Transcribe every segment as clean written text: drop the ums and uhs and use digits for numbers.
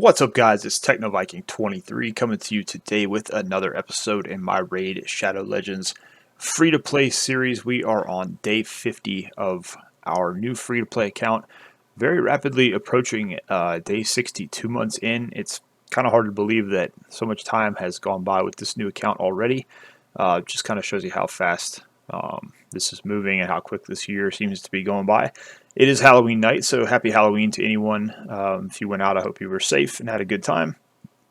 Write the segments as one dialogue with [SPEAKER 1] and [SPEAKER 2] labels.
[SPEAKER 1] What's up, guys? It's TechnoViking23 coming to you today with another episode in my Raid Shadow Legends free-to-play series. We are on day 50 of our new free-to-play account, very rapidly approaching day 60, 2 months in. It's kind of hard to believe that so much time has gone by with this new account already. Just kind of shows you how fast this is moving and how quick this year seems to be going by. It is Halloween night, so happy Halloween to anyone. If you went out, I hope you were safe and had a good time.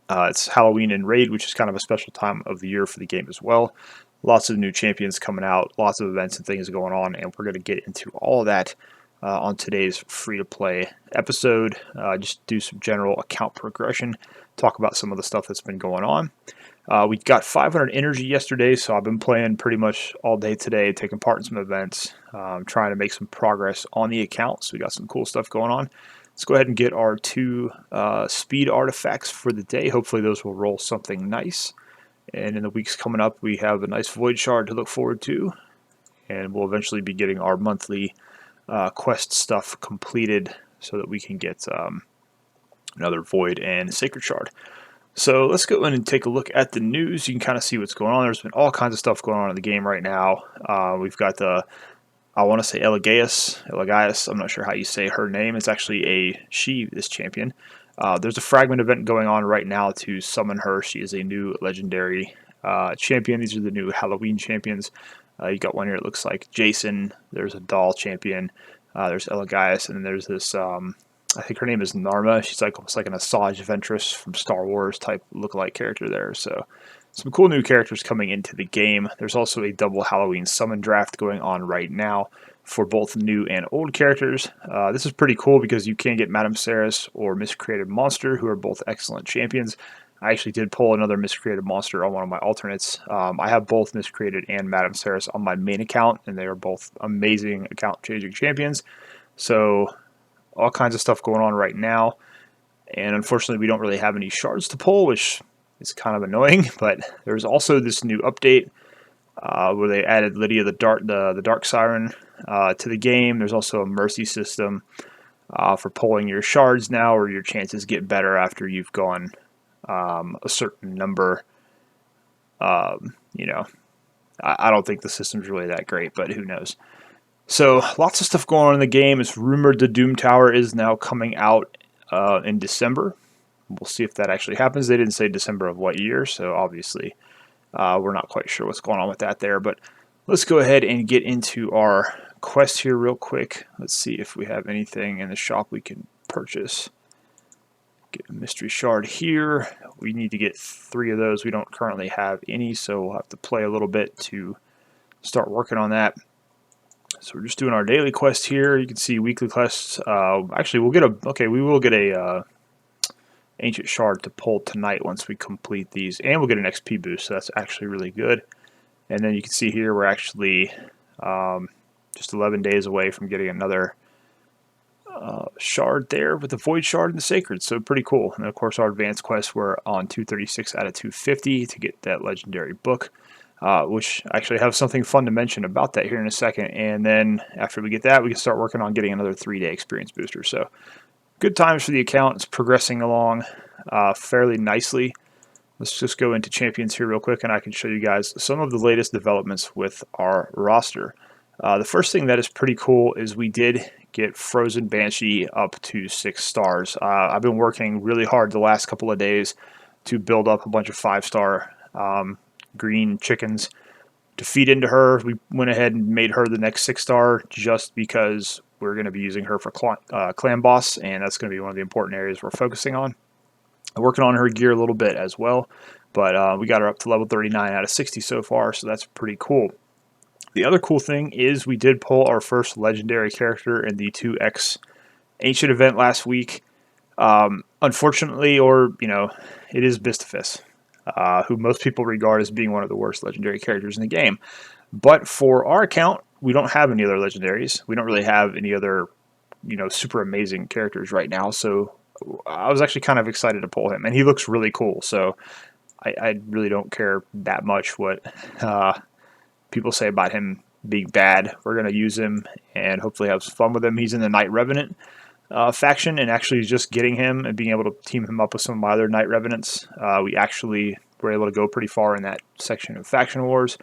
[SPEAKER 1] It's Halloween in Raid, which is kind of a special time of the year for the game as well. Lots of new champions coming out, lots of events and things going on, and we're going to get into all of that on today's free-to-play episode. Just do some general account progression, talk about some of the stuff that's been going on. We got 500 energy yesterday, so I've been playing pretty much all day today, taking part in some events, trying to make some progress on the account. So we got some cool stuff going on. Let's go ahead and get our two speed artifacts for the day. Hopefully those will roll something nice. And in the weeks coming up, we have a nice void shard to look forward to. And we'll eventually be getting our monthly quest stuff completed so that we can get another void and sacred shard. So let's go in and take a look at the news. You can kind of see what's going on. There's been all kinds of stuff going on in the game right now. We've got I want to say Elgato. I'm not sure how you say her name. It's actually this champion. There's a fragment event going on right now to summon her. She is a new legendary champion. These are the new Halloween champions. You got one here. It looks like Jason. There's a doll champion. There's Elgato, and then there's this. I think her name is Narma. She's like almost like an Asajj Ventress from Star Wars type lookalike character there. So some cool new characters coming into the game. There's also a double Halloween summon draft going on right now for both new and old characters. This is pretty cool because you can get Madame Ceres or Miscreated Monster, who are both excellent champions. I actually did pull another Miscreated Monster on one of my alternates. I have both Miscreated and Madame Ceres on my main account, and they are both amazing account-changing champions. So all kinds of stuff going on right now, and unfortunately we don't really have any shards to pull, which is kind of annoying. But there's also this new update where they added Lydia the Dark Siren to the game. There's also a mercy system for pulling your shards now, or your chances get better after you've gone a certain number. I don't think the system's really that great, but who knows. So lots of stuff going on in the game. It's rumored the Doom Tower is now coming out in December. We'll see if that actually happens. They didn't say December of what year, so obviously we're not quite sure what's going on with that there. But let's go ahead and get into our quest here real quick. Let's see if we have anything in the shop we can purchase. Get a mystery shard here. We need to get 3 of those. We don't currently have any, so we'll have to play a little bit to start working on that. So we're just doing our daily quest here. You can see weekly quests. Actually, we will get a ancient shard to pull tonight once we complete these, and we'll get an XP boost. So that's actually really good. And then you can see here we're actually just 11 days away from getting another shard there with the void shard and the sacred. So pretty cool. And of course, our advanced quests were on 236 out of 250 to get that legendary book. Which I actually have something fun to mention about that here in a second. And then after we get that, we can start working on getting another 3-day experience booster. So good times for the account. It's progressing along fairly nicely. Let's just go into champions here real quick, and I can show you guys some of the latest developments with our roster. The first thing that is pretty cool is we did get Frozen Banshee up to 6 stars. I've been working really hard the last couple of days to build up a bunch of 5-star green chickens to feed into her. We went ahead and made her the next 6-star just because we're going to be using her for clan boss, and that's going to be one of the important areas we're focusing on. I'm working on her gear a little bit as well, but we got her up to level 39 out of 60 so far, so that's pretty cool. The other cool thing is we did pull our first legendary character in the 2X ancient event last week. Unfortunately, it is Bystophus. Who most people regard as being one of the worst legendary characters in the game. But for our account, we don't have any other legendaries. We don't really have any other, super amazing characters right now. So I was actually kind of excited to pull him, and he looks really cool. So I really don't care that much what people say about him being bad. We're going to use him and hopefully have some fun with him. He's in the Night Revenant. faction, and actually just getting him and being able to team him up with some of my other Knight Revenants, we actually were able to go pretty far in that section of Faction Wars.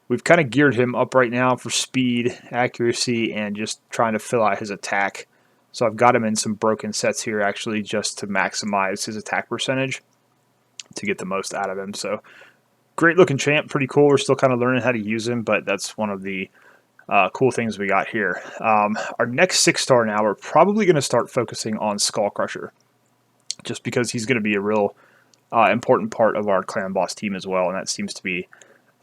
[SPEAKER 1] We've kind of geared him up right now for speed, accuracy, and just trying to fill out his attack. So I've got him in some broken sets here actually just to maximize his attack percentage to get the most out of him. So great looking champ, pretty cool. We're still kind of learning how to use him, but that's one of the cool things we got here. Our next 6-star now, we're probably going to start focusing on Skull Crusher, just because he's going to be a real important part of our clan boss team as well, and that seems to be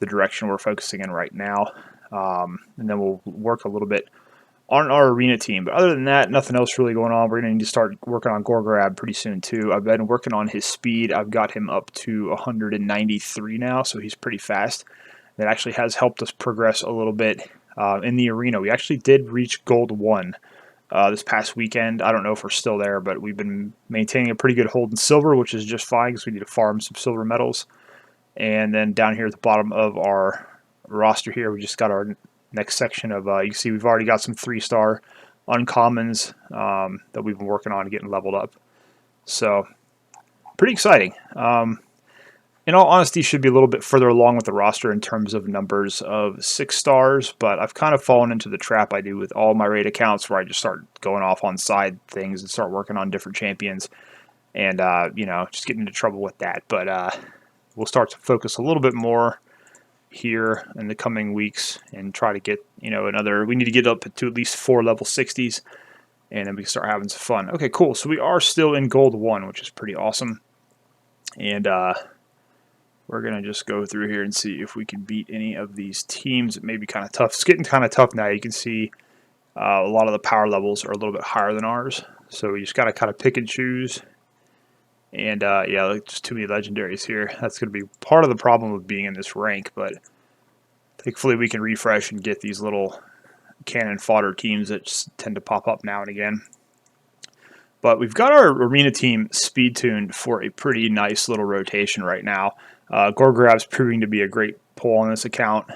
[SPEAKER 1] the direction we're focusing in right now. And then we'll work a little bit on our arena team. But other than that, nothing else really going on. We're going to need to start working on Gorgrab pretty soon too. I've been working on his speed. I've got him up to 193 now, so he's pretty fast. That actually has helped us progress a little bit in the arena. We actually did reach Gold 1 this past weekend. I don't know if we're still there, but we've been maintaining a pretty good hold in silver, which is just fine because we need to farm some silver medals. And then down here at the bottom of our roster here, we just got our next section of, you can see we've already got some 3-star uncommons that we've been working on getting leveled up. So, pretty exciting. In all honesty, should be a little bit further along with the roster in terms of numbers of 6 stars, but I've kind of fallen into the trap I do with all my raid accounts where I just start going off on side things and start working on different champions and, you know, just getting into trouble with that. But we'll start to focus a little bit more here in the coming weeks and try to get, you know, we need to get up to at least 4 level 60s, and then we can start having some fun. Okay, cool. So we are still in Gold 1, which is pretty awesome. And we're going to just go through here and see if we can beat any of these teams. It may be kind of tough. It's getting kind of tough now. You can see a lot of the power levels are a little bit higher than ours. So we just got to kind of pick and choose. And yeah, just too many legendaries here. That's going to be part of the problem of being in this rank. But thankfully we can refresh and get these little cannon fodder teams that just tend to pop up now and again. But we've got our arena team speed tuned for a pretty nice little rotation right now. Gorgrab's proving to be a great pull on this account.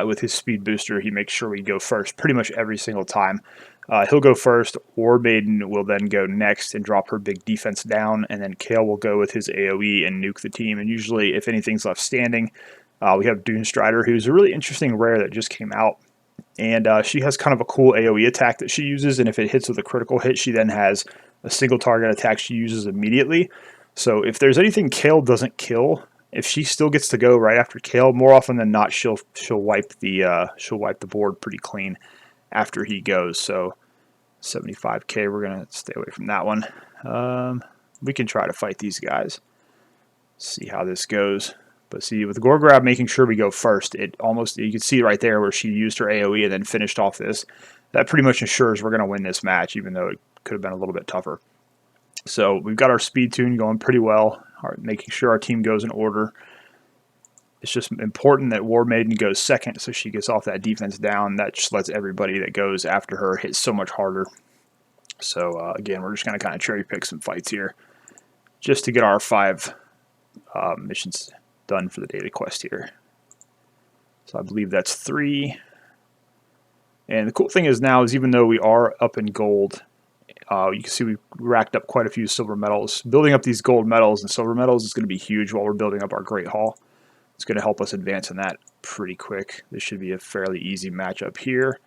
[SPEAKER 1] With his speed booster, he makes sure we go first pretty much every single time. He'll go first, War Maiden will then go next and drop her big defense down, and then Kale will go with his AoE and nuke the team. And usually, if anything's left standing, we have Dune Strider, who's a really interesting rare that just came out. And she has kind of a cool AoE attack that she uses, and if it hits with a critical hit, she then has a single target attack she uses immediately. So if there's anything Kale doesn't kill, if she still gets to go right after Kale, more often than not, she'll wipe the board pretty clean after he goes. So 75k, we're gonna stay away from that one. We can try to fight these guys, see how this goes. But see, with Gorgrab making sure we go first, it almost, you can see right there where she used her AoE and then finished off this. That pretty much ensures we're going to win this match, even though it could have been a little bit tougher. So we've got our speed tune going pretty well, making sure our team goes in order. It's just important that War Maiden goes second, so she gets off that defense down. That just lets everybody that goes after her hit so much harder. So again, we're just going to kind of cherry pick some fights here, just to get our 5 missions done for the daily quest here. So I believe that's 3. And the cool thing is now is even though we are up in gold, you can see we racked up quite a few silver medals. Building up these gold medals and silver medals is going to be huge while we're building up our Great Hall. It's going to help us advance in that pretty quick. This should be a fairly easy matchup here.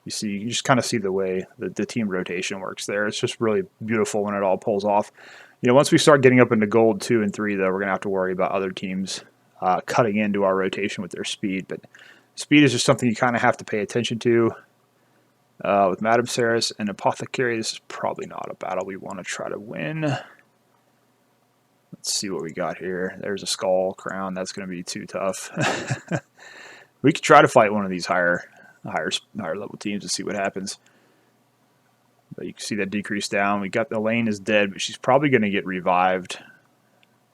[SPEAKER 1] You see, you just kind of see the way the team rotation works there. It's just really beautiful when it all pulls off. You know, once we start getting up into gold 2 and 3, though, we're going to have to worry about other teams cutting into our rotation with their speed. But speed is just something you kind of have to pay attention to. With Madame Saris and Apothecary, this is probably not a battle we want to try to win. Let's see what we got here. There's a skull crown. That's going to be too tough. We could try to fight one of these higher level teams to see what happens. But you can see that decrease down. We got Elaine is dead, but she's probably going to get revived.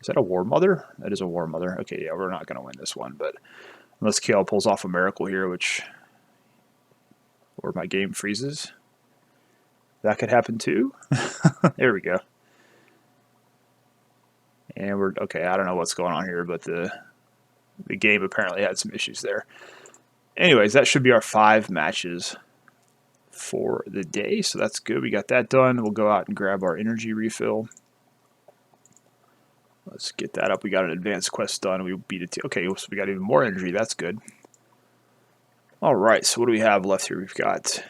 [SPEAKER 1] Is that a War Mother? That is a War Mother. Okay, yeah, we're not going to win this one, but unless Kale pulls off a miracle here, or my game freezes. That could happen too. There we go. And we're okay. I don't know what's going on here, but the game apparently had some issues there. Anyways, that should be our 5 matches for the day, so that's good. We got that done. We'll go out and grab our energy refill. Let's get that up. We got an advanced quest done. We beat it. Okay, so we got even more energy. That's good. All right, so what do we have left here? We've got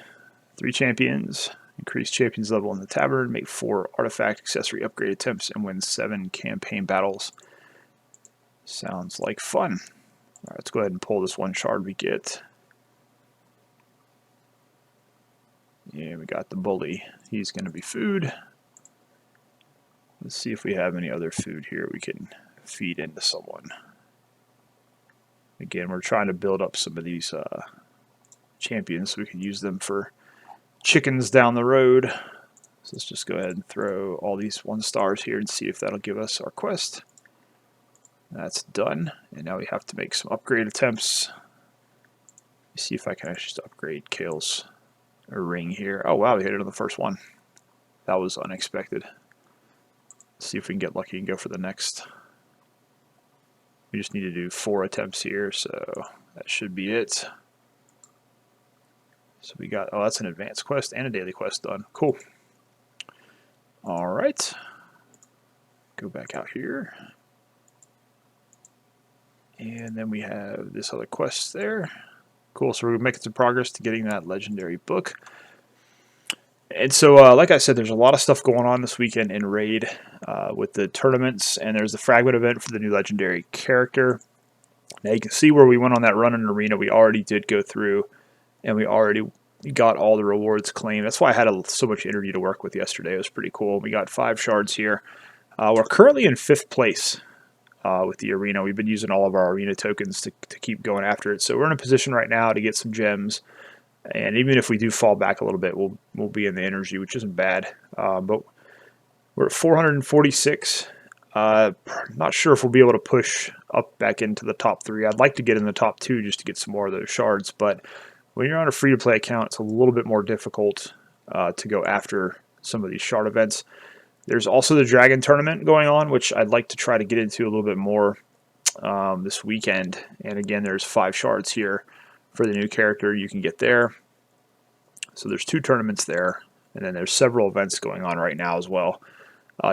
[SPEAKER 1] 3 champions, increase champions level in the tavern, make 4 artifact accessory upgrade attempts, and win 7 campaign battles. Sounds like fun. All right, let's go ahead and pull this 1 shard we get. Yeah, we got the bully. He's going to be food. Let's see if we have any other food here we can feed into someone. Again, we're trying to build up some of these champions so we can use them for chickens down the road. So let's just go ahead and throw all these 1 stars here and see if that'll give us our quest. That's done. And now we have to make some upgrade attempts. Let's see if I can actually just upgrade Kale's ring here. Oh wow, we hit it on the first one. That was unexpected. Let's see if we can get lucky and go for the next. We just need to do 4 attempts here, so that should be it. So we got, oh, that's an advanced quest and a daily quest done. Cool. All right. Go back out here. And then we have this other quest there. Cool, so we're making some progress to getting that legendary book. And so, like I said, there's a lot of stuff going on this weekend in Raid with the tournaments, and there's the fragment event for the new legendary character. Now you can see where we went on that run in Arena. We already did go through, and we already got all the rewards claimed. That's why I had so much energy to work with yesterday. It was pretty cool. We got 5 shards here. We're currently in 5th place with the Arena. We've been using all of our Arena tokens to keep going after it. So we're in a position right now to get some gems. And even if we do fall back a little bit, we'll be in the energy, which isn't bad. But we're at 446. Not sure if we'll be able to push up back into the top 3. I'd like to get in the top 2 just to get some more of those shards. But when you're on a free-to-play account, it's a little bit more difficult to go after some of these shard events. There's also the Dragon Tournament going on, which I'd like to try to get into a little bit more this weekend. And again, there's 5 shards here for the new character you can get there. So there's 2 tournaments there, and then there's several events going on right now as well.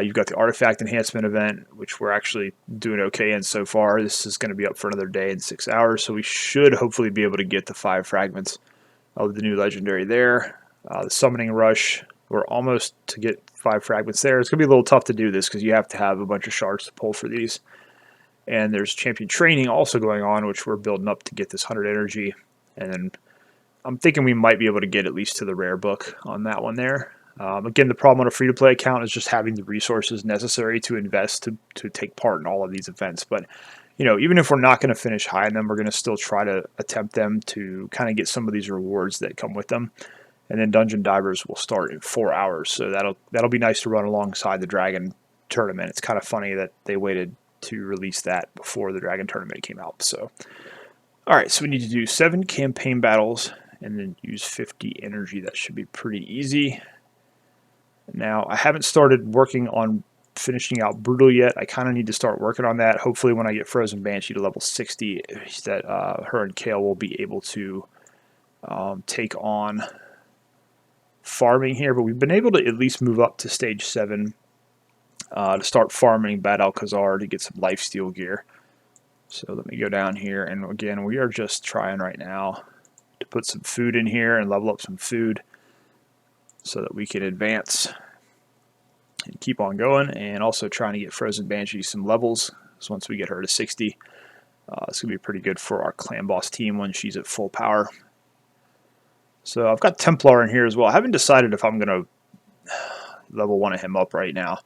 [SPEAKER 1] You've got the Artifact Enhancement event, which we're actually doing okay in so far. This is going to be up for another day in 6 hours, so we should hopefully be able to get the 5 fragments of the new legendary there. The Summoning Rush, we're almost to get 5 fragments there. It's going to be a little tough to do this because you have to have a bunch of shards to pull for these. And there's Champion Training also going on, which we're building up to get this 100 energy. And then I'm thinking we might be able to get at least to the rare book on that one there. Again, the problem on a free-to-play account is just having the resources necessary to invest to take part in all of these events. But, you know, even if we're not going to finish high in them, we're going to still try to attempt them to kind of get some of these rewards that come with them. And then Dungeon Divers will start in 4 hours, so that'll be nice to run alongside the Dragon Tournament. It's kind of funny that they waited to release that before the Dragon Tournament came out. So, all right, so we need to do 7 campaign battles and then use 50 energy. That should be pretty easy. Now, I haven't started working on finishing out Brutal yet. I kind of need to start working on that. Hopefully when I get Frozen Banshee to level 60, that her and Kale will be able to take on farming here. But we've been able to at least move up to stage 7 to start farming Bad Alcazar to get some lifesteal gear. So let me go down here, and again, we are just trying right now to put some food in here and level up some food so that we can advance and keep on going, and also trying to get Frozen Banshee some levels. So once we get her to 60, it's going to be pretty good for our clan boss team when she's at full power. So I've got Templar in here as well. I haven't decided if I'm going to level one of him up right now.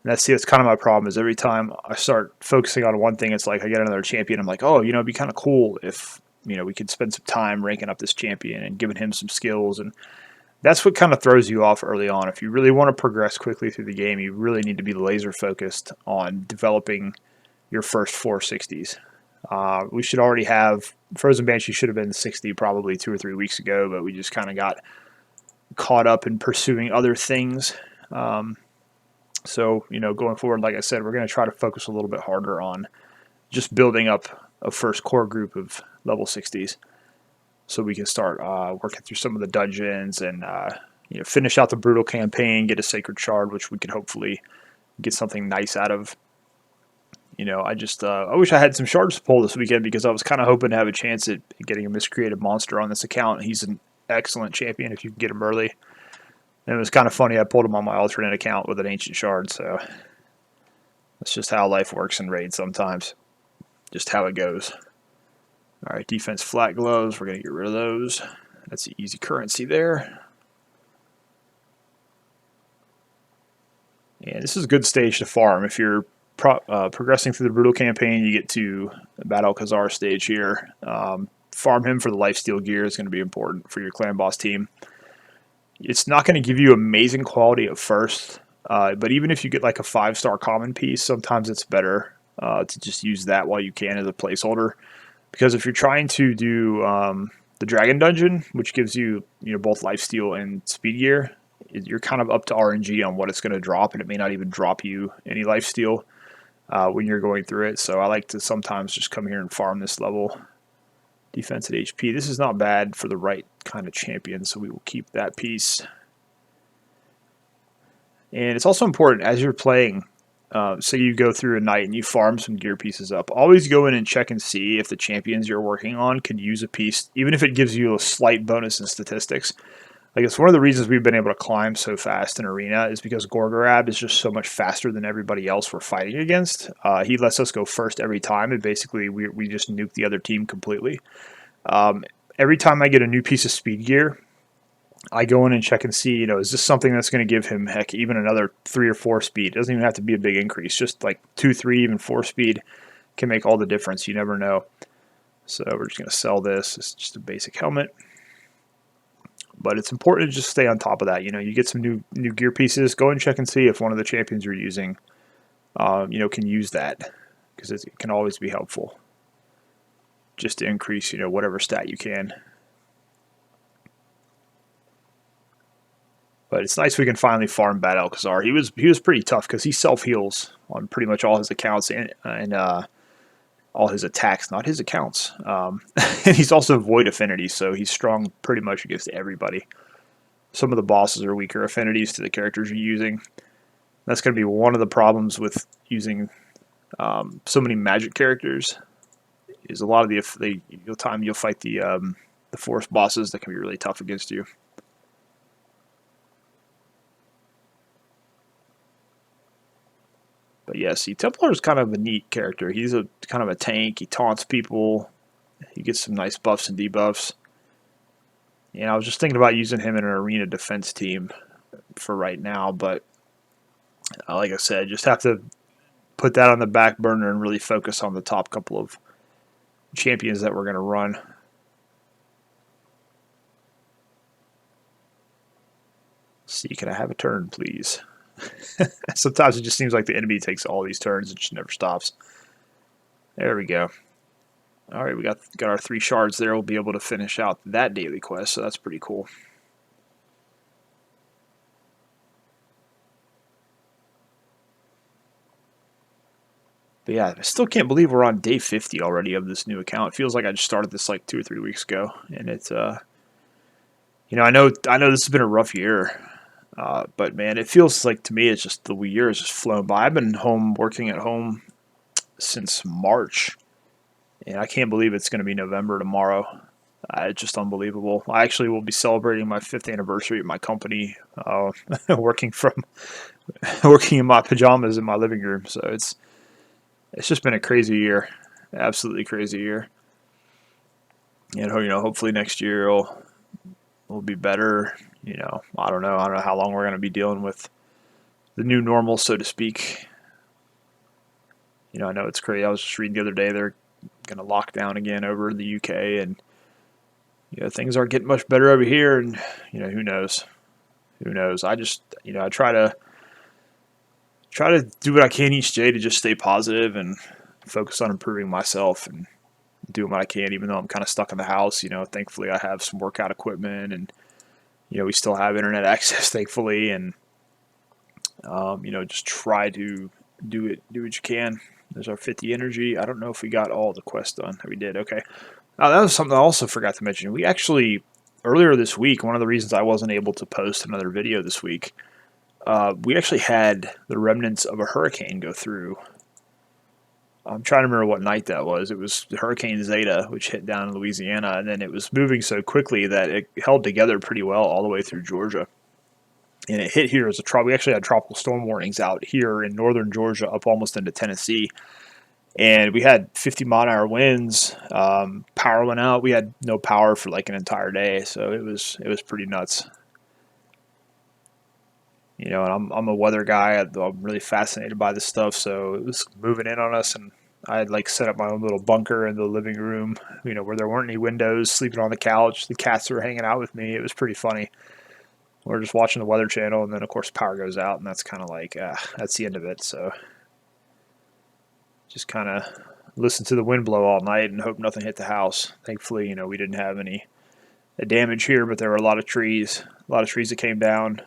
[SPEAKER 1] And that's kind of my problem, is every time I start focusing on one thing, it's like I get another champion. I'm like, oh, you know, it'd be kind of cool if, you know, we could spend some time ranking up this champion and giving him some skills. And that's what kind of throws you off early on. If you really want to progress quickly through the game, you really need to be laser focused on developing your first 460s. We should already have, Frozen Banshee should have been 60 probably 2 or 3 weeks ago, but we just kind of got caught up in pursuing other things. So, you know, going forward, like I said, we're going to try to focus a little bit harder on just building up a first core group of level 60s. so we can start working through some of the dungeons and finish out the brutal campaign, get a sacred shard, which we could hopefully get something nice out of. I wish I had some shards to pull this weekend because I was kind of hoping to have a chance at getting a miscreated monster on this account. He's an excellent champion if you can get him early. And it was kind of funny. I pulled him on my alternate account with an ancient shard, so that's just how life works in raids sometimes. Just how it goes. All right, defense flat gloves. We're going to get rid of those. That's the easy currency there. And this is a good stage to farm. If you're progressing through the brutal campaign, you get to the Battle Khazar stage here. Farm him for the lifesteal gear is going to be important for your clan boss team. It's not going to give you amazing quality at first, but even if you get like a 5-star common piece, sometimes it's better to just use that while you can as a placeholder. Because if you're trying to do the Dragon Dungeon, which gives you both lifesteal and speed gear, you're kind of up to RNG on what it's going to drop, and it may not even drop you any lifesteal when you're going through it. So I like to sometimes just come here and farm this level. Defense at HP. This is not bad for the right kind of champion, so we will keep that piece. And it's also important as you're playing, say you go through a night and you farm some gear pieces up, always go in and check and see if the champions you're working on could use a piece, even if it gives you a slight bonus in statistics. Like, it's one of the reasons we've been able to climb so fast in Arena is because Gorgorab is just so much faster than everybody else we're fighting against. He lets us go first every time, and basically we just nuke the other team completely. Every time I get a new piece of speed gear, I go in and check and see, is this something that's going to give him, heck, even another 3 or 4 speed? It doesn't even have to be a big increase. Just like 2, 3, even 4 speed can make all the difference. You never know. So we're just going to sell this. It's just a basic helmet. But it's important to just stay on top of that. You get some new gear pieces. Go and check and see if one of the champions you're using, can use that, because it can always be helpful. Just to increase, whatever stat you can. But it's nice we can finally farm Bad Alcazar. He was pretty tough because he self heals on pretty much all his accounts and all his attacks, not his accounts. And he's also void affinity, so he's strong pretty much against everybody. Some of the bosses are weaker affinities to the characters you're using. That's going to be one of the problems with using so many magic characters. Is a lot of the time you'll fight the force bosses that can be really tough against you. But yeah, see, Templar is kind of a neat character. He's a kind of a tank. He taunts people. He gets some nice buffs and debuffs. And I was just thinking about using him in an arena defense team for right now, but like I said, just have to put that on the back burner and really focus on the top couple of champions that we're going to run. See, can I have a turn, please? Sometimes it just seems like the enemy takes all these turns and just never stops. There we go. All right, we got our 3 shards there. We'll be able to finish out that daily quest, so that's pretty cool. But yeah, I still can't believe we're on day 50 already of this new account. It feels like I just started this like 2 or 3 weeks ago, and it's I know this has been a rough year. But man, it feels like to me it's just the year has just flown by. I've been working at home since March, and I can't believe it's going to be November tomorrow. It's just unbelievable. I actually will be celebrating my 5th anniversary at my company, working in my pajamas in my living room. So it's just been a crazy year, absolutely crazy year. And hopefully next year will be better. I don't know how long we're going to be dealing with the new normal, so to speak. I know it's crazy. I was just reading the other day they're going to lock down again over in the UK, and things aren't getting much better over here. And who knows? I just I try to do what I can each day to just stay positive and focus on improving myself and doing what I can, even though I'm kind of stuck in the house. Thankfully I have some workout equipment, and we still have internet access, thankfully, and just try to do what you can. There's our 50 energy. I don't know if we got all the quests done. We did. Okay. That was something I also forgot to mention. We actually, earlier this week, one of the reasons I wasn't able to post another video this week, we actually had the remnants of a hurricane go through. I'm trying to remember what night that was. It was Hurricane Zeta, which hit down in Louisiana, and then it was moving so quickly that it held together pretty well all the way through Georgia. And it hit here as a we actually had tropical storm warnings out here in northern Georgia up almost into Tennessee. And we had 50-mile-an-hour winds. Power went out. We had no power for like an entire day, so it was pretty nuts. You know, and I'm a weather guy. I'm really fascinated by this stuff, so it was moving in on us, and I had like set up my own little bunker in the living room, you know, where there weren't any windows, sleeping on the couch. The cats were hanging out with me. It was pretty funny. We're just watching the Weather Channel, and then of course power goes out, and that's kind of like that's the end of it. So just kind of listen to the wind blow all night and hope nothing hit the house. Thankfully, you know, we didn't have any damage here, but there were a lot of trees that came down.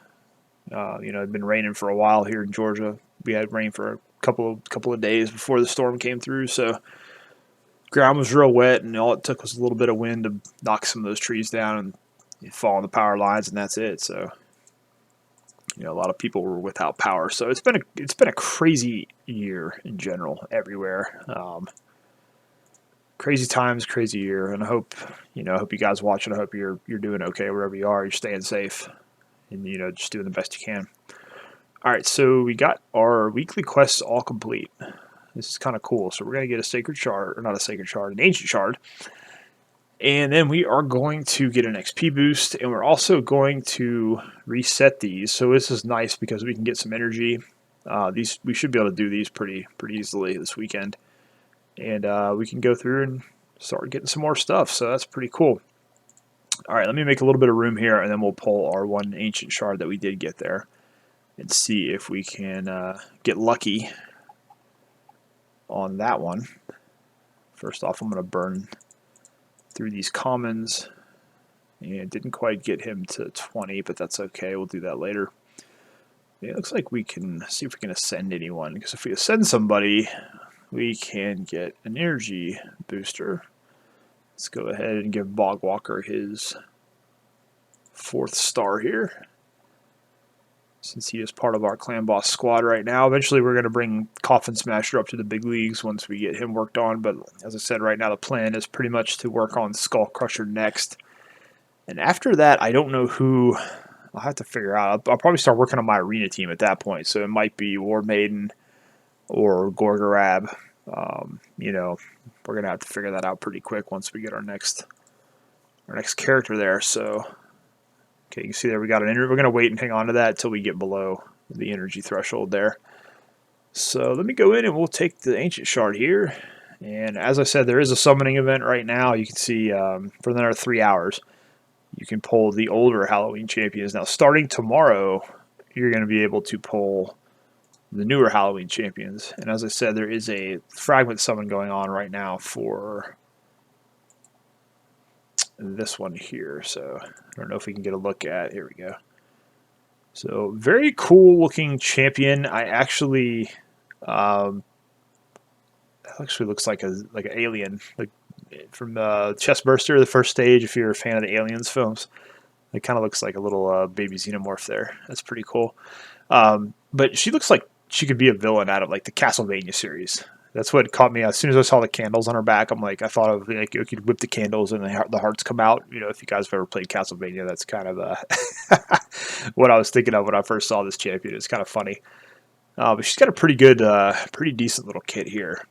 [SPEAKER 1] You know, it'd been raining for a while here in Georgia. We had rain for a couple of days before the storm came through, so ground was real wet, and all it took was a little bit of wind to knock some of those trees down and fall on the power lines, and that's it. So, you know, a lot of people were without power. So it's been a crazy year in general everywhere. Crazy times, crazy year, and I hope you guys watching. I hope you're doing okay wherever you are. You're staying safe, and you know, just doing the best you can. All right, so we got our weekly quests all complete. This is kind of cool. So we're gonna get a sacred shard, or not a sacred shard, an ancient shard, and then we are going to get an XP boost, and we're also going to reset these. So this is nice because we can get some energy. These we should be able to do these pretty easily this weekend, and we can go through and start getting some more stuff. So that's pretty cool. All right, let me make a little bit of room here, and then we'll pull our one ancient shard that we did get there, and see if we can get lucky on that one. First off, I'm going to burn through these commons, and didn't quite get him to 20, but that's okay. We'll do that later. It looks like we can see if we can ascend anyone, because if we ascend somebody, we can get an energy booster. Let's go ahead and give Bogwalker his 4th star here, since he is part of our clan boss squad right now. Eventually we're going to bring Coffin Smasher up to the big leagues once we get him worked on, but as I said, right now the plan is pretty much to work on Skull Crusher next. And after that, I don't know who. I'll have to figure out. I'll probably start working on my arena team at that point, so it might be War Maiden or Gorgorab. You know, we're going to have to figure that out pretty quick once we get our next character there. So okay, you can see there we got an energy. We're going to wait and hang on to that until we get below the energy threshold there. So let me go in and we'll take the ancient shard here. And as I said, there is a summoning event right now. You can see for another 3 hours, you can pull the older Halloween champions. Now, starting tomorrow, you're going to be able to pull the newer Halloween champions. And as I said, there is a fragment summon going on right now for this one here. So I don't know if we can get a look at. Here we go. So very cool looking champion. I actually it actually looks like an alien, like from Chestburster, the first stage. If you're a fan of the Aliens films, it kind of looks like a little baby xenomorph there. That's pretty cool. But she looks like she could be a villain out of like the Castlevania series. That's what caught me. As soon as I saw the candles on her back, I'm like, I thought of like you could whip the candles and the hearts come out. You know, if you guys have ever played Castlevania, that's kind of what I was thinking of when I first saw this champion. It's kind of funny, but she's got a pretty good, pretty decent little kit here.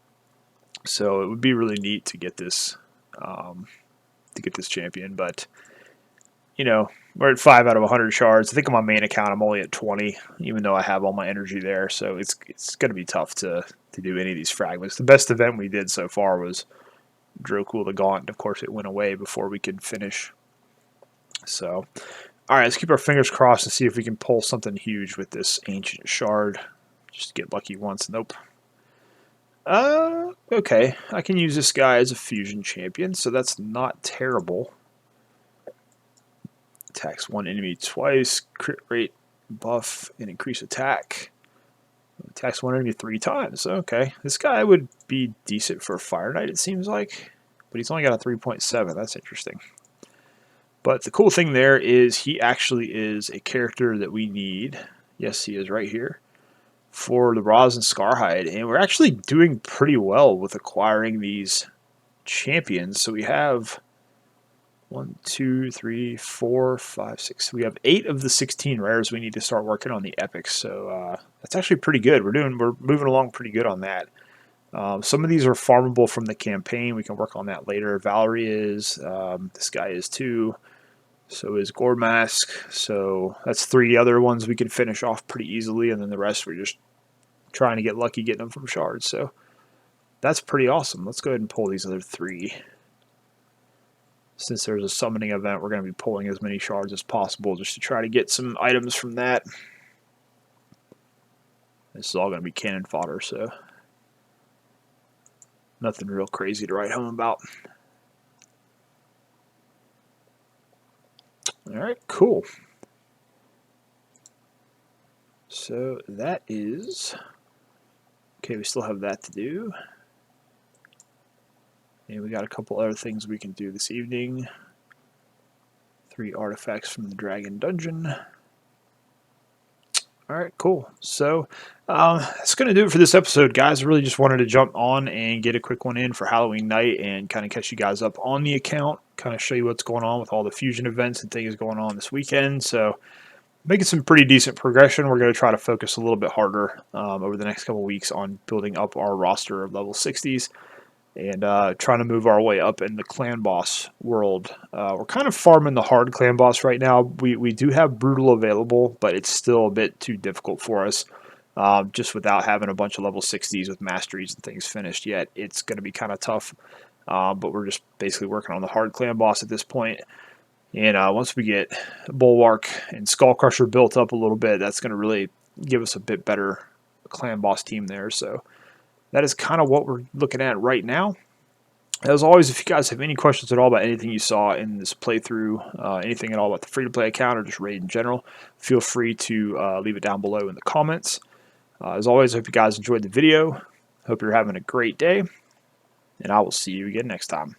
[SPEAKER 1] So it would be really neat to get this champion. But you know, we're at 5 out of 100 shards. I think on my main account I'm only at 20, even though I have all my energy there. So it's going to be tough to do any of these fragments. The best event we did so far was Drokul the Gaunt. Of course, it went away before we could finish. So, all right, let's keep our fingers crossed and see if we can pull something huge with this ancient shard. Just get lucky once. Nope. Okay. I can use this guy as a fusion champion, so that's not terrible. Attacks one enemy twice, crit rate buff, and increase attack. Attacks one enemy 3 times. Okay, this guy would be decent for Fire Knight, it seems like. But he's only got a 3.7. That's interesting. But the cool thing there is he actually is a character that we need. Yes, he is right here. For the Roz and Scarhide. And we're actually doing pretty well with acquiring these champions. So we have 1, 2, 3, 4, 5, 6. We have 8 of the 16 rares we need to start working on the epics. So that's actually pretty good. We're moving along pretty good on that. Some of these are farmable from the campaign. We can work on that later. Valerie is. This guy is too. So is Gore Mask. So that's 3 other ones we can finish off pretty easily, and then the rest we're just trying to get lucky getting them from shards. So that's pretty awesome. Let's go ahead and pull these other 3. Since there's a summoning event, we're going to be pulling as many shards as possible just to try to get some items from that. This is all going to be cannon fodder, so nothing real crazy to write home about. Alright, cool. So that is... Okay, we still have that to do. And we got a couple other things we can do this evening. 3 artifacts from the Dragon Dungeon. Alright, cool. So, that's going to do it for this episode, guys. I really just wanted to jump on and get a quick one in for Halloween night and kind of catch you guys up on the account, kind of show you what's going on with all the fusion events and things going on this weekend. So, making some pretty decent progression. We're going to try to focus a little bit harder over the next couple weeks on building up our roster of level 60s. And trying to move our way up in the clan boss world. We're kind of farming the hard clan boss right now. We do have brutal available, but it's still a bit too difficult for us. Just without having a bunch of level 60s with masteries and things finished yet, it's going to be kind of tough. But we're just basically working on the hard clan boss at this point. And once we get Bulwark and Skull Crusher built up a little bit, that's going to really give us a bit better clan boss team there. So that is kind of what we're looking at right now. As always, if you guys have any questions at all about anything you saw in this playthrough, anything at all about the free-to-play account or just raid in general, feel free to leave it down below in the comments. As always, I hope you guys enjoyed the video. Hope you're having a great day, and I will see you again next time.